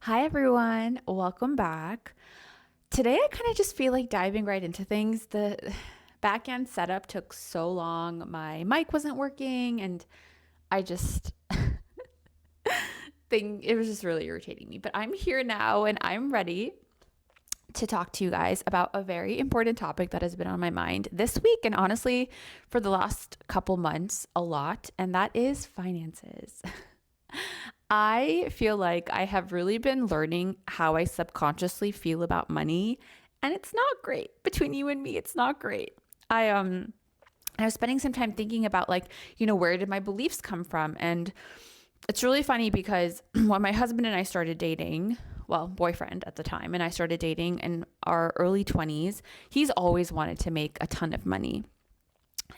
Hi, everyone. Welcome back. Today, I kind of just feel like diving right into things. The back end setup took so long. My mic wasn't working, and I just think it was just really irritating me. But I'm here now, and I'm ready to talk to you guys about a very important topic that has been on my mind this week, and honestly, for the last couple months, a lot, and that is finances. I feel like I have really been learning how I subconsciously feel about money, and it's not great. Between you and me, it's not great. I was spending some time thinking about where did my beliefs come from? And it's really funny because when my husband and I started dating, well, boyfriend at the time, and I started dating in our early 20s, he's always wanted to make a ton of money.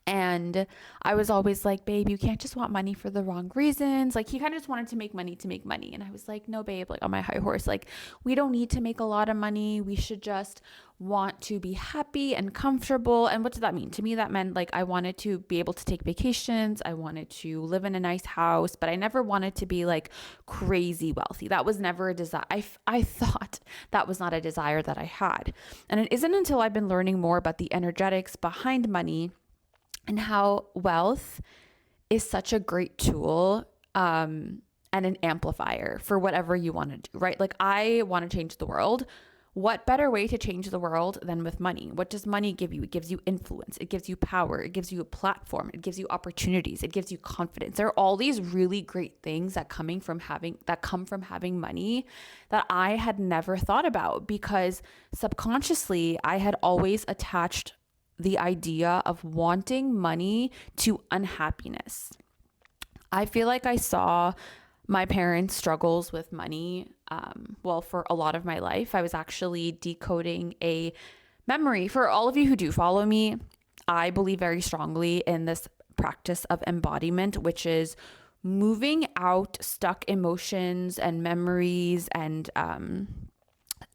And I was always like, babe, you can't just want money for the wrong reasons. Like, he kind of just wanted to make money to make money. And I was like, no, babe, like on my high horse, like, we don't need to make a lot of money. We should just want to be happy and comfortable. And what does that mean? To me, that meant like I wanted to be able to take vacations. I wanted to live in a nice house, but I never wanted to be like crazy wealthy. That was never a desire. I thought that was not a desire that I had. And it isn't until I've been learning more about the energetics behind money and how wealth is such a great tool and an amplifier for whatever you want to do, right? Like, I want to change the world. What better way to change the world than with money? What does money give you? It gives you influence. It gives you power. It gives you a platform. It gives you opportunities. It gives you confidence. There are all these really great things that come from having money that I had never thought about because subconsciously I had always attached the idea of wanting money to unhappiness. I feel like I saw my parents' struggles with money. For a lot of my life, I was actually decoding a memory. For all of you who do follow me, I believe very strongly in this practice of embodiment, which is moving out stuck emotions and memories and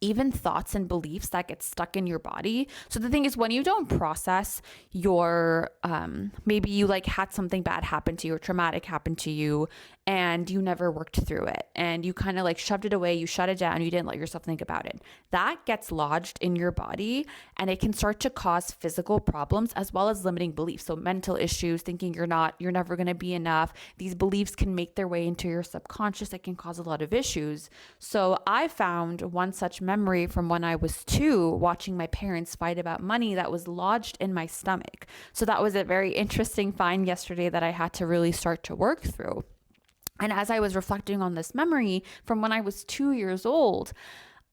even thoughts and beliefs that get stuck in your body. So the thing is, when you don't process your, maybe you like had something bad happen to you or traumatic happen to you and you never worked through it and you kind of like shoved it away, you shut it down, you didn't let yourself think about it. That gets lodged in your body and it can start to cause physical problems as well as limiting beliefs. So mental issues, thinking you're never going to be enough. These beliefs can make their way into your subconscious. It can cause a lot of issues. So I found one such memory from when I was 2, watching my parents fight about money that was lodged in my stomach. So that was a very interesting find yesterday that I had to really start to work through. And as I was reflecting on this memory from when I was 2 years old,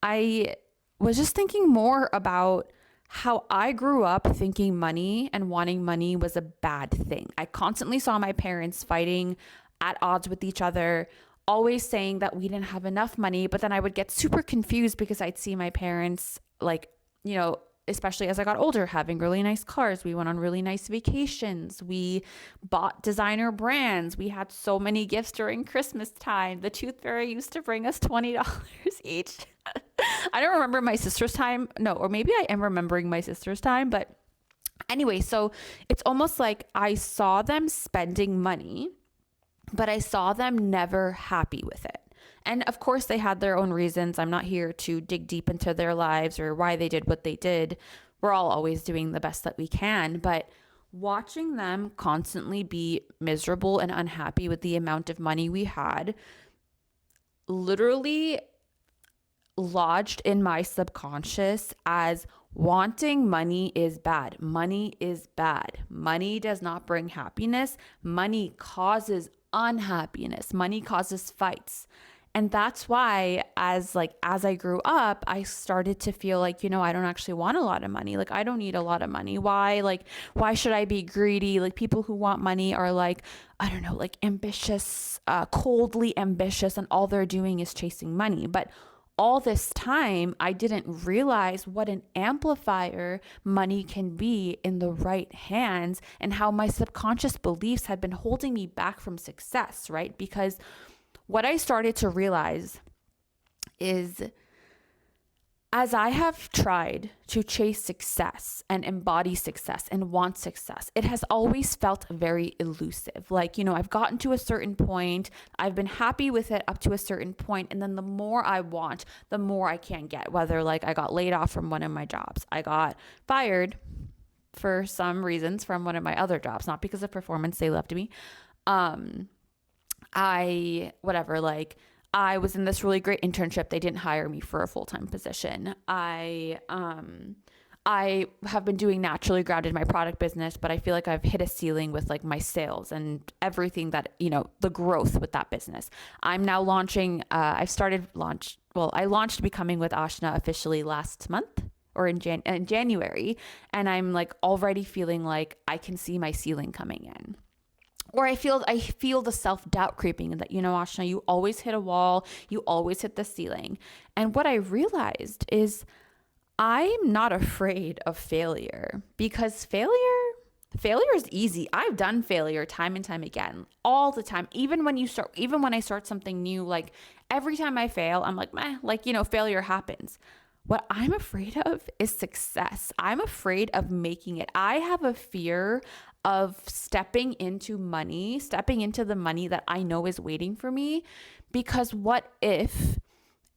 I was just thinking more about how I grew up thinking money and wanting money was a bad thing. I constantly saw my parents fighting at odds with each other, always saying that we didn't have enough money. But then I would get super confused because I'd see my parents, like, especially as I got older, having really nice cars. We went on really nice vacations. We bought designer brands. We had so many gifts during Christmas time. The tooth fairy used to bring us $20 each. I don't remember my sister's time. No, or maybe I am remembering my sister's time. But anyway, so it's almost like I saw them spending money, but I saw them never happy with it. And of course, they had their own reasons. I'm not here to dig deep into their lives or why they did what they did. We're all always doing the best that we can. But watching them constantly be miserable and unhappy with the amount of money we had literally lodged in my subconscious as wanting money is bad. Money is bad. Money does not bring happiness. Money causes unhappiness. Money causes fights. And that's why as I grew up, I started to feel like, I don't actually want a lot of money. Like, I don't need a lot of money. Why should I be greedy? Like, people who want money are like, I don't know, like ambitious, coldly ambitious, and all they're doing is chasing money. But all this time, I didn't realize what an amplifier money can be in the right hands and how my subconscious beliefs had been holding me back from success, right? Because what I started to realize is as I have tried to chase success and embody success and want success, it has always felt very elusive. Like, I've gotten to a certain point, I've been happy with it up to a certain point, and then the more I want, the more I can get. Whether like I got laid off from one of my jobs, I got fired for some reasons from one of my other jobs, not because of performance, they loved me. I was in this really great internship. They didn't hire me for a full-time position. I have been doing naturally grounded my product business, but I feel like I've hit a ceiling with like my sales and everything that, the growth with that business. I'm now launching, I launched Becoming with Ashna officially last month or in January. And I'm like already feeling like I can see my ceiling coming in. Or I feel the self-doubt creeping in that, Ashna, you always hit a wall, you always hit the ceiling. And what I realized is I'm not afraid of failure, because failure is easy. I've done failure time and time again, all the time. Even when I start something new, like every time I fail, I'm like, meh, like, failure happens. What I'm afraid of is success. I'm afraid of making it. I have a fear of stepping into the money that I know is waiting for me, because what if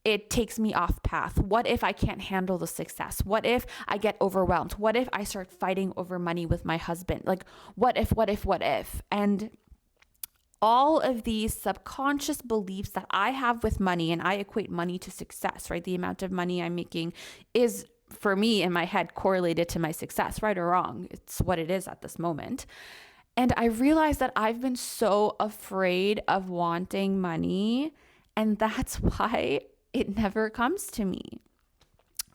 it takes me off path? What if I can't handle the success? What if I get overwhelmed? What if I start fighting over money with my husband? Like, what if? And all of these subconscious beliefs that I have with money, and I equate money to success, right? The amount of money I'm making is, for me in my head, correlated to my success, right or wrong. It's what it is at this moment. And I realized that I've been so afraid of wanting money, and that's why it never comes to me.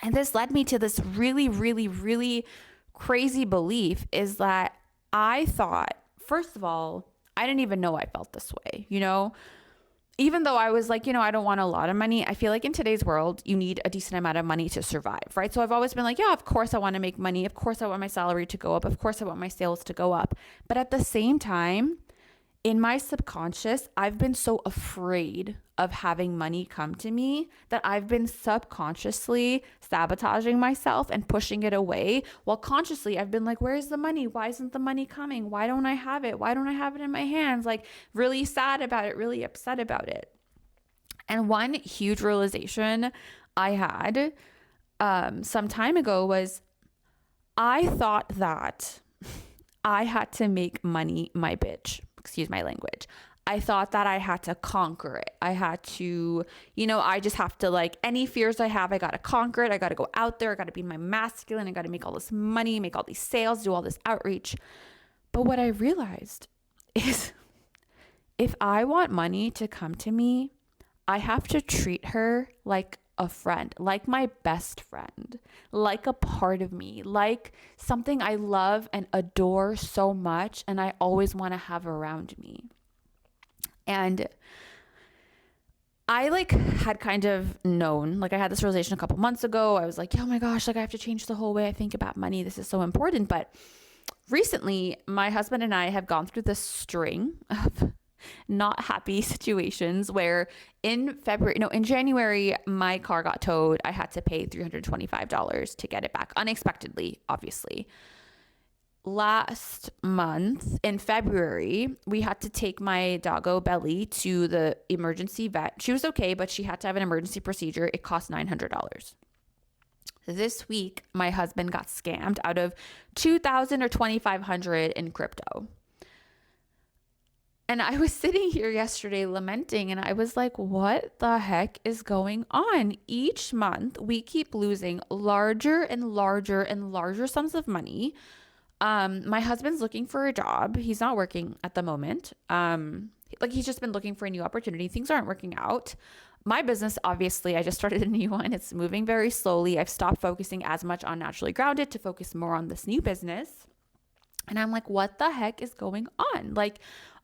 And this led me to this really, really, really crazy belief, is that I thought, first of all, I didn't even know I felt this way, even though I was like, I don't want a lot of money. I feel like in today's world, you need a decent amount of money to survive, right? So I've always been like, yeah, of course I want to make money. Of course I want my salary to go up. Of course I want my sales to go up. But at the same time, in my subconscious, I've been so afraid of having money come to me that I've been subconsciously sabotaging myself and pushing it away, while consciously I've been like, where's the money? Why isn't the money coming? Why don't I have it? Why don't I have it in my hands? Like, really sad about it, really upset about it. And one huge realization I had some time ago was, I thought that I had to make money my bitch. Excuse my language. I thought that I had to conquer it. I had to, I just have to, like, any fears I have, I got to conquer it. I got to go out there. I got to be my masculine. I got to make all this money, make all these sales, do all this outreach. But what I realized is, if I want money to come to me, I have to treat her like a friend, like my best friend, like a part of me, like something I love and adore so much, and I always want to have around me. And I had kind of known, I had this realization a couple months ago. I was like, oh my gosh, I have to change the whole way I think about money. This is so important. But recently, my husband and I have gone through this string of not happy situations where in January, my car got towed. I had to pay $325 to get it back unexpectedly, obviously. Last month in February, we had to take my doggo Belly to the emergency vet. She was okay, but she had to have an emergency procedure. It cost $900. This week, my husband got scammed out of $2,000 or $2,500 in crypto. And I was sitting here yesterday lamenting, and I was like, what the heck is going on? Each month, we keep losing larger and larger and larger sums of money. My husband's looking for a job. He's not working at the moment. He's just been looking for a new opportunity. Things aren't working out. My business, obviously, I just started a new one. It's moving very slowly. I've stopped focusing as much on Naturally Grounded to focus more on this new business. And I'm like, what the heck is going on?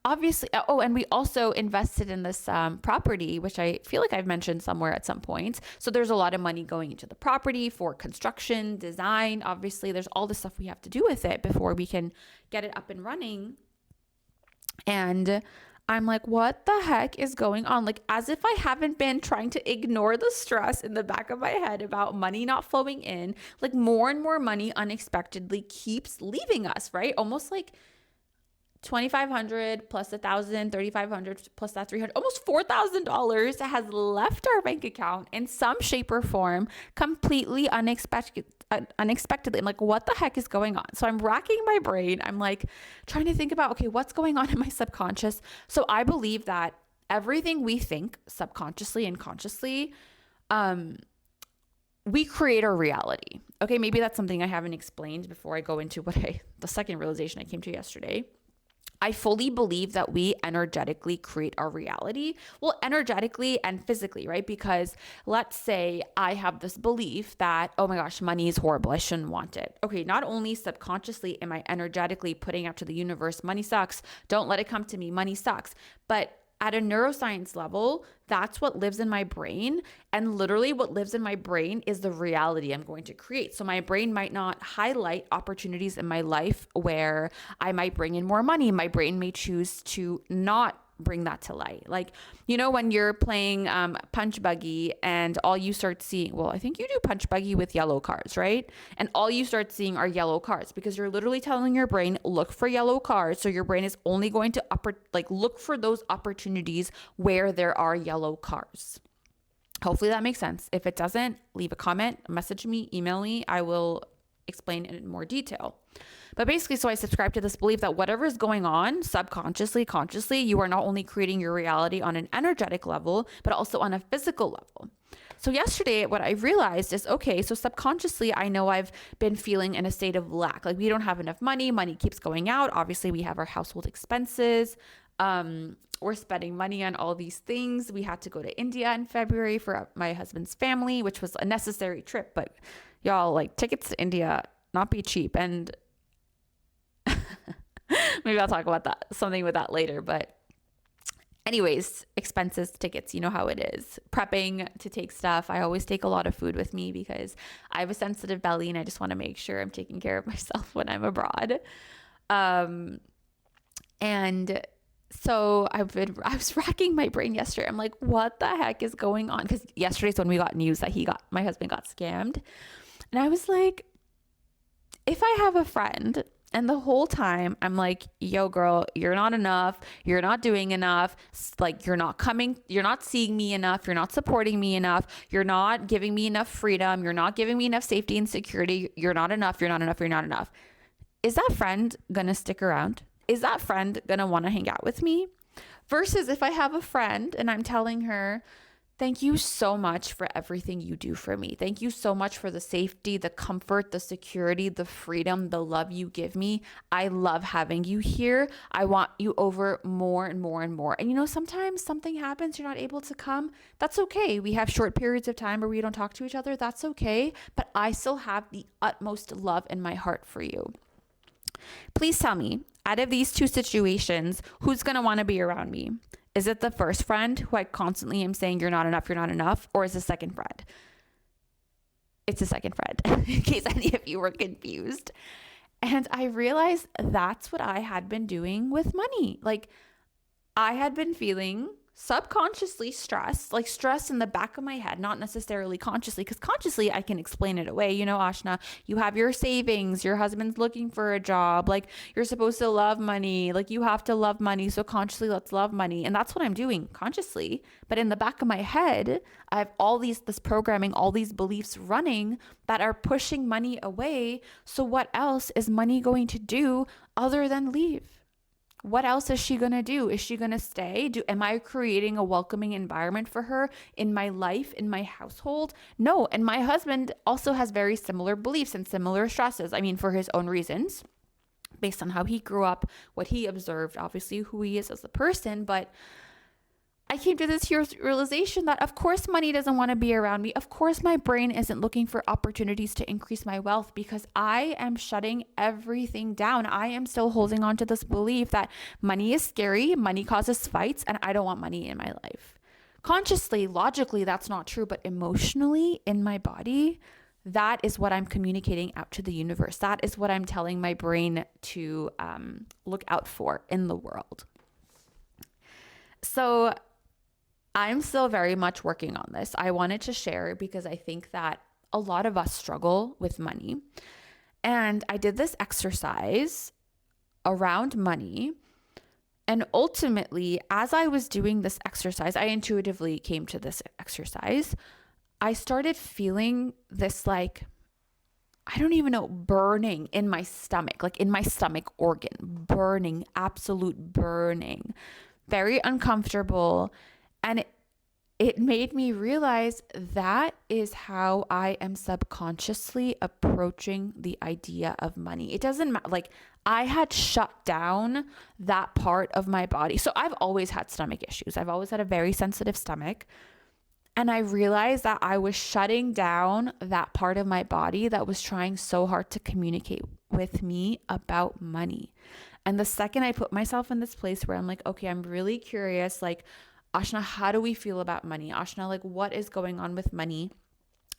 Obviously, and we also invested in this property, which I feel like I've mentioned somewhere at some point. So there's a lot of money going into the property for construction, design. Obviously, there's all the stuff we have to do with it before we can get it up and running. And I'm like, what the heck is going on? Like, as if I haven't been trying to ignore the stress in the back of my head about money not flowing in. Like, more and more money unexpectedly keeps leaving us, right? Almost like 2,500 plus 1,000, 3,500 plus that 300, almost $4,000 has left our bank account in some shape or form, completely unexpectedly. I'm like, what the heck is going on? So I'm racking my brain. I'm like trying to think about, okay, what's going on in my subconscious? So I believe that everything we think subconsciously and consciously, we create our reality. Okay, maybe that's something I haven't explained before I go into the second realization I came to yesterday. I fully believe that we energetically create our reality. Well, energetically and physically, right? Because let's say I have this belief that, oh my gosh, money is horrible. I shouldn't want it. Okay, not only subconsciously am I energetically putting out to the universe, money sucks. Don't let it come to me. Money sucks. But at a neuroscience level, that's what lives in my brain. And literally what lives in my brain is the reality I'm going to create. So my brain might not highlight opportunities in my life where I might bring in more money. My brain may choose to not bring that to light. Like, when you're playing punch buggy and all you start seeing, well, I think you do punch buggy with yellow cards, right? And all you start seeing are yellow cards because you're literally telling your brain, look for yellow cards. So your brain is only going to look for those opportunities where there are yellow cards. Hopefully that makes sense. If it doesn't, leave a comment, message me, email me. I will explain it in more detail. But basically, so I subscribe to this belief that whatever is going on subconsciously, consciously, you are not only creating your reality on an energetic level, but also on a physical level. So yesterday, what I realized is, okay, so subconsciously, I know I've been feeling in a state of lack. Like we don't have enough money keeps going out. Obviously, we have our household expenses. We're spending money on all these things. We had to go to India in February for my husband's family, which was a necessary trip. But y'all, like tickets to India, not be cheap. And maybe I'll talk about something with that later. But anyways, expenses, tickets, you know how it is. Prepping to take stuff. I always take a lot of food with me because I have a sensitive belly and I just want to make sure I'm taking care of myself when I'm abroad. And so I was racking my brain yesterday. I'm like, what the heck is going on? Because yesterday's when we got news that my husband got scammed. And I was like, if I have a friend, and the whole time I'm like, yo, girl, you're not enough. You're not doing enough. Like, you're not seeing me enough. You're not supporting me enough. You're not giving me enough freedom. You're not giving me enough safety and security. You're not enough. You're not enough. You're not enough. Is that friend going to stick around? Is that friend going to want to hang out with me? Versus if I have a friend and I'm telling her, thank you so much for everything you do for me. Thank you so much for the safety, the comfort, the security, the freedom, the love you give me. I love having you here. I want you over more and more and more. And sometimes something happens, you're not able to come. That's okay. We have short periods of time where we don't talk to each other. That's okay. But I still have the utmost love in my heart for you. Please tell me, out of these two situations, who's going to want to be around me? Is it the first friend who I constantly am saying, you're not enough, or is the second friend? It's the second friend, in case any of you were confused. And I realized that's what I had been doing with money. Like, I had been feeling subconsciously stressed, like stress in the back of my head, not necessarily consciously, because consciously I can explain it away. Ashna, you have your savings, your husband's looking for a job, like you're supposed to love money, like you have to love money. So consciously, let's love money. And that's what I'm doing consciously. But in the back of my head, I have this programming, all these beliefs running that are pushing money away. So what else is money going to do other than leave? What else is she going to do? Is she going to stay? Am I creating a welcoming environment for her in my life, in my household? No. And my husband also has very similar beliefs and similar stresses. I mean, for his own reasons, based on how he grew up, what he observed, obviously who he is as a person. But I came to this realization that of course money doesn't want to be around me. Of course my brain isn't looking for opportunities to increase my wealth because I am shutting everything down. I am still holding on to this belief that money is scary, money causes fights, and I don't want money in my life. Consciously, logically, that's not true, but emotionally in my body, that is what I'm communicating out to the universe. That is what I'm telling my brain to look out for in the world. So I'm still very much working on this. I wanted to share because I think that a lot of us struggle with money. And I did this exercise around money. And ultimately, as I was doing this exercise, I intuitively came to this exercise. I started feeling this, like, I don't even know, burning in my stomach, like in my stomach organ, burning, absolute burning, very uncomfortable. And it made me realize that is how I am subconsciously approaching the idea of money. It doesn't matter. Like, I had shut down that part of my body. So I've always had stomach issues. I've always had a very sensitive stomach. And I realized that I was shutting down that part of my body that was trying so hard to communicate with me about money. And the second I put myself in this place where I'm like, okay, I'm really curious, like, Ashna, how do we feel about money? Ashna, like, what is going on with money?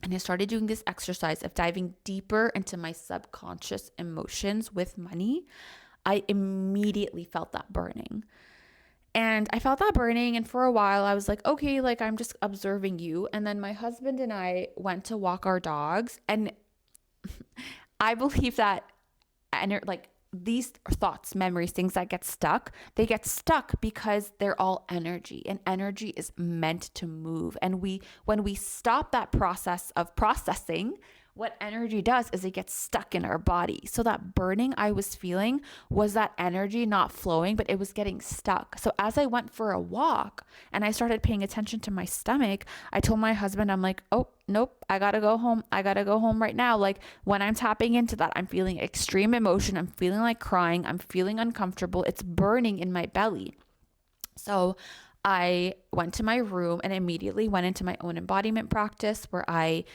And I started doing this exercise of diving deeper into my subconscious emotions with money. I immediately felt that burning. And I felt that burning. And for a while, I was like, okay, like, I'm just observing you. And then my husband and I went to walk our dogs. And I believe that, and like, these thoughts, memories, things that get stuck, they get stuck because they're all energy, and energy is meant to move. And when we stop that process of processing, what energy does is it gets stuck in our body. So that burning I was feeling was that energy not flowing, but it was getting stuck. So as I went for a walk and I started paying attention to my stomach, I told my husband, I'm like, oh, nope, I gotta go home. I gotta go home right now. Like, when I'm tapping into that, I'm feeling extreme emotion. I'm feeling like crying. I'm feeling uncomfortable. It's burning in my belly. So I went to my room and immediately went into my own embodiment practice where I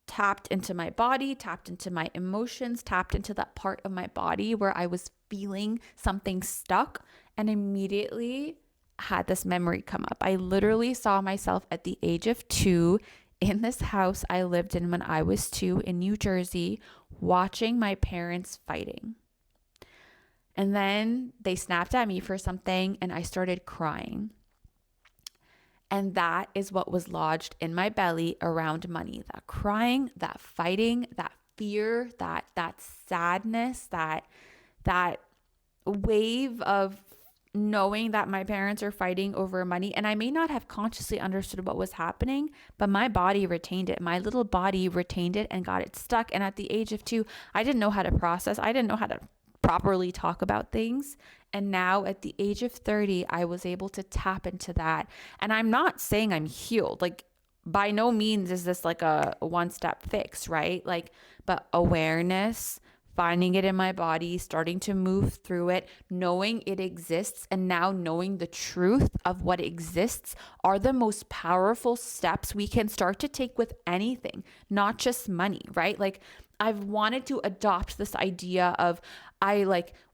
tapped into my body, tapped into my emotions, tapped into that part of my body where I was feeling something stuck, and immediately had this memory come up. I literally saw myself at the age of 2 in this house I lived in when I was 2 in New Jersey, watching my parents fighting. And then they snapped at me for something and I started crying. And that is what was lodged in my belly around money. That crying, that fighting, that fear, that sadness, that wave of knowing that my parents are fighting over money. And I may not have consciously understood what was happening, but my body retained it. My little body retained it and got it stuck. And at the age of 2, I didn't know how to process. I didn't know how to properly talk about things. And now at the age of 30, I was able to tap into that. And I'm not saying I'm healed. Like, by no means is this like a one-step fix, right? Like, but awareness, finding it in my body, starting to move through it, knowing it exists, and now knowing the truth of what exists are the most powerful steps we can start to take with anything, not just money, right? Like, I've wanted to adopt this idea of,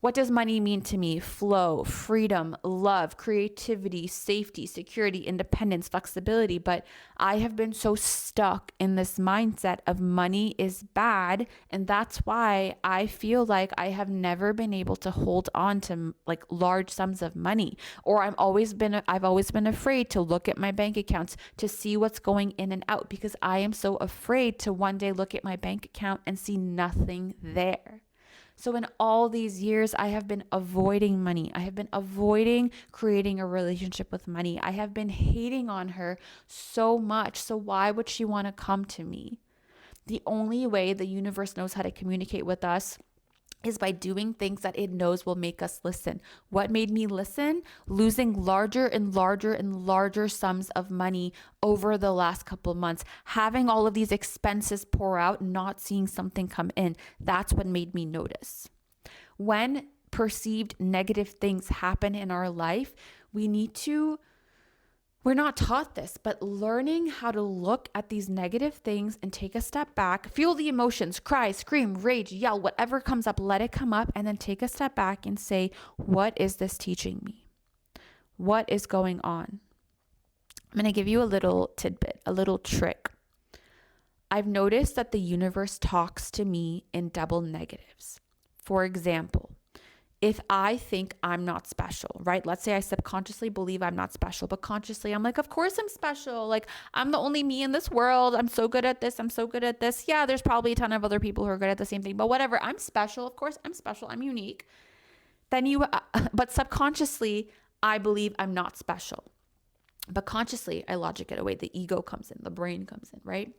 what does money mean to me? Flow, freedom, love, creativity, safety, security, independence, flexibility. But I have been so stuck in this mindset of money is bad. And that's why I feel like I have never been able to hold on to like large sums of money, or I've always been afraid to look at my bank accounts to see what's going in and out, because I am so afraid to one day look at my bank account and see nothing there. So in all these years, I have been avoiding money. I have been avoiding creating a relationship with money. I have been hating on her so much. So why would she want to come to me? The only way the universe knows how to communicate with us is by doing things that it knows will make us listen. What made me listen? Losing larger and larger and larger sums of money over the last couple of months, having all of these expenses pour out, not seeing something come in. That's what made me notice. When perceived negative things happen in our life, we're not taught this, but learning how to look at these negative things and take a step back, feel the emotions, cry, scream, rage, yell, whatever comes up, let it come up, and then take a step back and say, what is this teaching me? What is going on? I'm going to give you a little tidbit, a little trick. I've noticed that the universe talks to me in double negatives. For example, if I think I'm not special, right? Let's say I subconsciously believe I'm not special, but consciously I'm like, of course I'm special. Like, I'm the only me in this world. I'm so good at this. I'm so good at this. Yeah, there's probably a ton of other people who are good at the same thing, but whatever. I'm special. Of course I'm special. I'm unique. But subconsciously, I believe I'm not special. But consciously, I logic it away. The ego comes in, the brain comes in, right?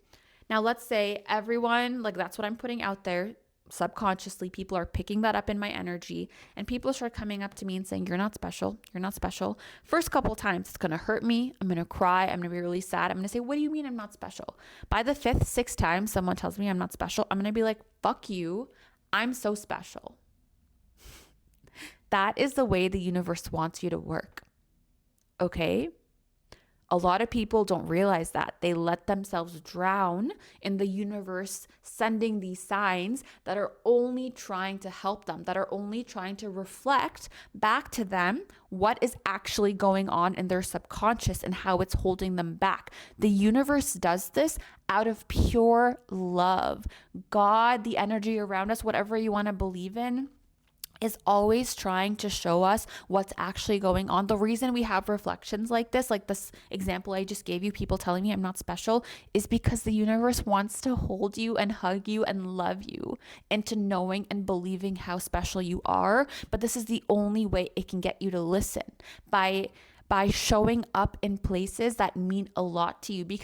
Now, let's say everyone, like that's what I'm putting out there. Subconsciously, people are picking that up in my energy, and people start coming up to me and saying, you're not special. You're not special. First couple times, it's going to hurt me. I'm going to cry. I'm going to be really sad. I'm going to say, what do you mean I'm not special? By the fifth, sixth time, someone tells me I'm not special. I'm going to be like, fuck you. I'm so special. That is the way the universe wants you to work. Okay? A lot of people don't realize that. They let themselves drown in the universe sending these signs that are only trying to help them, that are only trying to reflect back to them what is actually going on in their subconscious and how it's holding them back. The universe does this out of pure love. God, the energy around us, whatever you want to believe in, is always trying to show us what's actually going on. The reason we have reflections like this example I just gave you, people telling me I'm not special, is because the universe wants to hold you and hug you and love you into knowing and believing how special you are. But this is the only way it can get you to listen, by showing up in places that mean a lot to you. Because